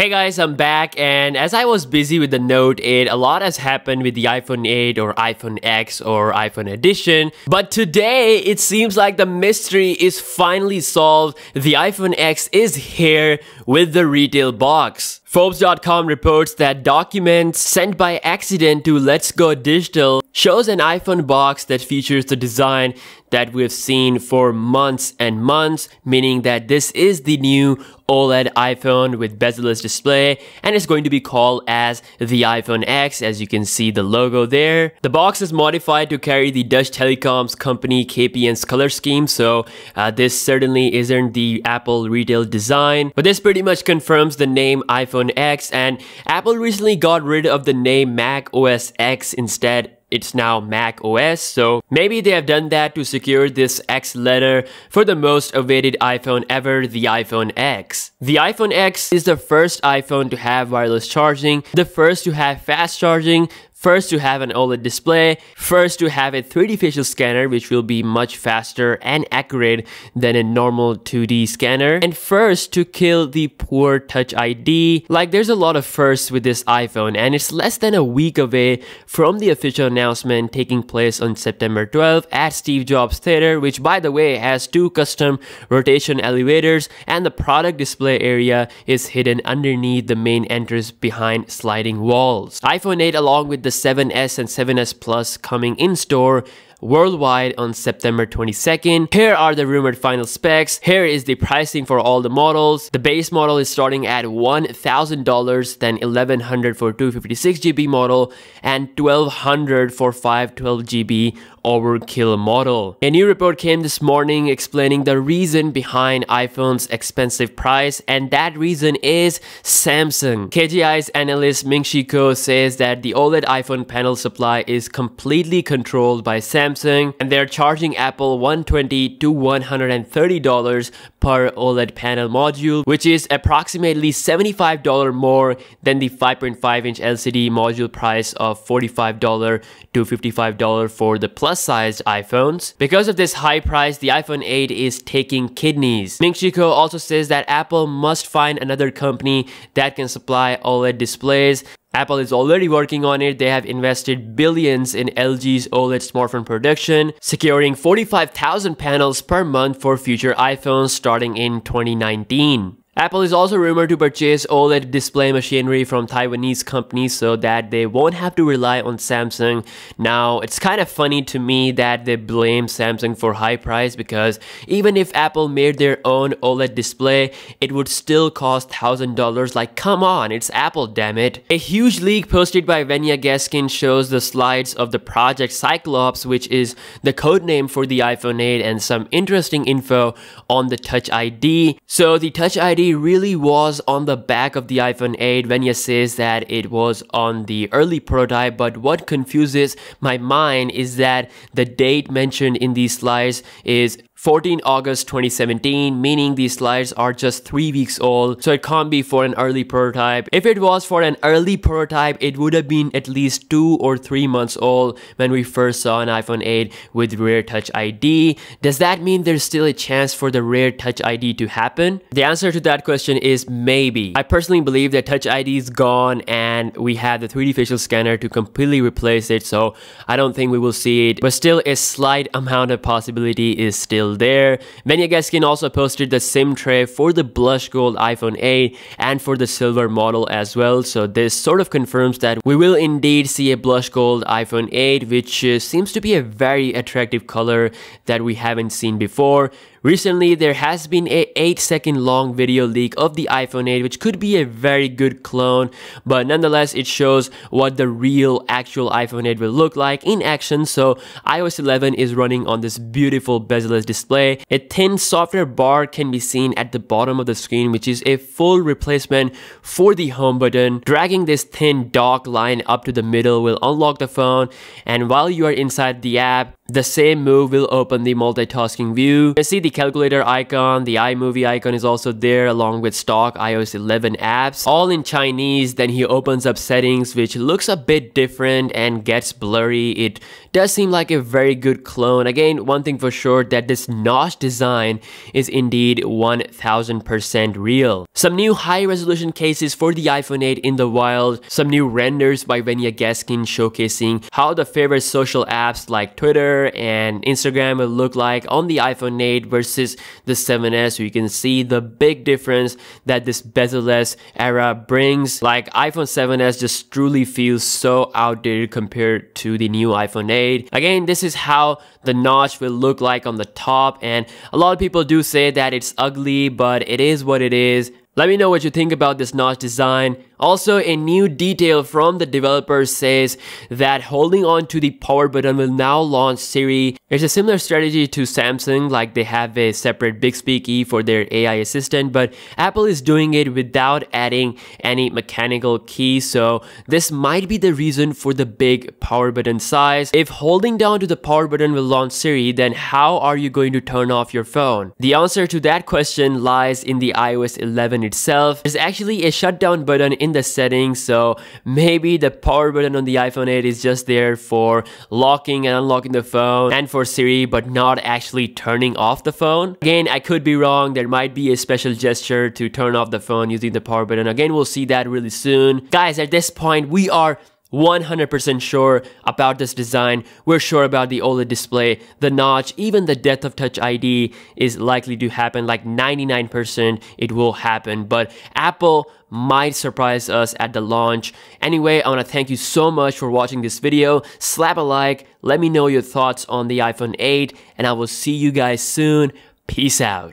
Hey guys, I'm back, and as I was busy with the Note 8, a lot has happened with the iPhone 8 or iPhone X or iPhone Edition. But today, it seems like the mystery is finally solved. The iPhone X is here with the retail box. Forbes.com reports that documents sent by accident to Let's Go Digital shows an iPhone box that features the design that we've seen for months and months, meaning that this is the new OLED iPhone with bezel-less display, and it's going to be called as the iPhone X, as you can see the logo there. The box is modified to carry the Dutch telecoms company KPN's color scheme, so this certainly isn't the Apple retail design, but this pretty much confirms the name iPhone X, and Apple recently got rid of the name Mac OS X. Instead, it's now Mac OS, so maybe they have done that to secure this X letter for the most awaited iPhone ever, the iPhone X. The iPhone X is the first iPhone to have wireless charging, the first to have fast charging, first to have an OLED display, first to have a 3D facial scanner which will be much faster and accurate than a normal 2D scanner, and first to kill the poor Touch ID. Like, there's a lot of firsts with this iPhone, and it's less than a week away from the official announcement taking place on September 12th at Steve Jobs Theater, which by the way has 2 custom rotation elevators, and the product display area is hidden underneath the main entrance behind sliding walls. iPhone 8 along with the 7S and 7S Plus coming in store worldwide on September 22nd. Here are the rumored final specs. Here is the pricing for all the models. The base model is starting at $1,000, then $1,100 for 256GB model, and $1,200 for 512GB overkill model. A new report came this morning explaining the reason behind iPhone's expensive price, and that reason is Samsung. KGI's analyst Ming-Chi Kuo says that the OLED iPhone panel supply is completely controlled by Samsung, and they're charging Apple $120 to $130 per OLED panel module, which is approximately $75 more than the 5.5-inch LCD module price of $45 to $55 for the plus-sized iPhones. Because of this high price, the iPhone 8 is taking kidneys. Ming-Chi Kuo also says that Apple must find another company that can supply OLED displays. Apple is already working on it. They have invested billions in LG's OLED smartphone production, securing 45,000 panels per month for future iPhones starting in 2019. Apple is also rumored to purchase OLED display machinery from Taiwanese companies so that they won't have to rely on Samsung. Now, it's kind of funny to me that they blame Samsung for high price, because even if Apple made their own OLED display, it would still cost $1,000. Like, come on, it's Apple, damn it. A huge leak posted by Vanya Gaskin shows the slides of the Project Cyclops, which is the code name for the iPhone 8, and some interesting info on the Touch ID. So the Touch ID really was on the back of the iPhone 8. Vanya says that it was on the early prototype, but what confuses my mind is that the date mentioned in these slides is 14 August 2017, meaning these slides are just 3 weeks old, so it can't be for an early prototype. If it was for an early prototype, it would have been at least 2 or 3 months old when we first saw an iPhone 8 with rear Touch ID. Does that mean there's still a chance for the rear Touch ID to happen? The answer to that question is maybe. I personally believe that Touch ID is gone and we have the 3D facial scanner to completely replace it, so I don't think we will see it, but still a slight amount of possibility is still there. Vanya Gaskin also posted the SIM tray for the blush gold iPhone 8 and for the silver model as well, so this sort of confirms that we will indeed see a blush gold iPhone 8, which seems to be a very attractive color that we haven't seen before. Recently, there has been a 8-second long video leak of the iPhone 8, which could be a very good clone, but nonetheless, it shows what the real actual iPhone 8 will look like in action. So iOS 11 is running on this beautiful bezel-less display. A thin software bar can be seen at the bottom of the screen, which is a full replacement for the home button. Dragging this thin dock line up to the middle will unlock the phone, and while you are inside the app, The same move will open the multitasking view. You can see the calculator icon, the iMovie icon is also there along with stock iOS 11 apps, all in Chinese. Then he opens up settings, which looks a bit different and gets blurry. It does seem like a very good clone. Again, one thing for sure, that this notch design is indeed 1000% real. Some new high resolution cases for the iPhone 8 in the wild, some new renders by Venya Gaskin showcasing how the favorite social apps like Twitter and Instagram will look like on the iPhone 8 versus the 7s. So you can see the big difference that this bezel-less era brings. Like iPhone 7s just truly feels so outdated compared to the new iPhone 8. Again, this is how the notch will look like on the top, and a lot of people do say that it's ugly, but it is what it is. Let me know what you think about this notch design. Also, a new detail from the developer says that holding on to the power button will now launch Siri. It's a similar strategy to Samsung, like they have a separate Bixby key for their AI assistant, but Apple is doing it without adding any mechanical key, so this might be the reason for the big power button size. If holding down to the power button will launch Siri, then how are you going to turn off your phone? The answer to that question lies in the iOS 11 itself. There's actually a shutdown button in the settings, so maybe the power button on the iPhone 8 is just there for locking and unlocking the phone and for Siri, but not actually turning off the phone. Again, I could be wrong. There might be a special gesture to turn off the phone using the power button. Again, we'll see that really soon. Guys, at this point, we are 100% sure about this design. We're sure about the OLED display, the notch, even the depth of touch ID is likely to happen. Like 99% it will happen, but Apple might surprise us at the launch. Anyway, I want to thank you so much for watching this video. Slap a like, let me know your thoughts on the iPhone 8, and I will see you guys soon. Peace out.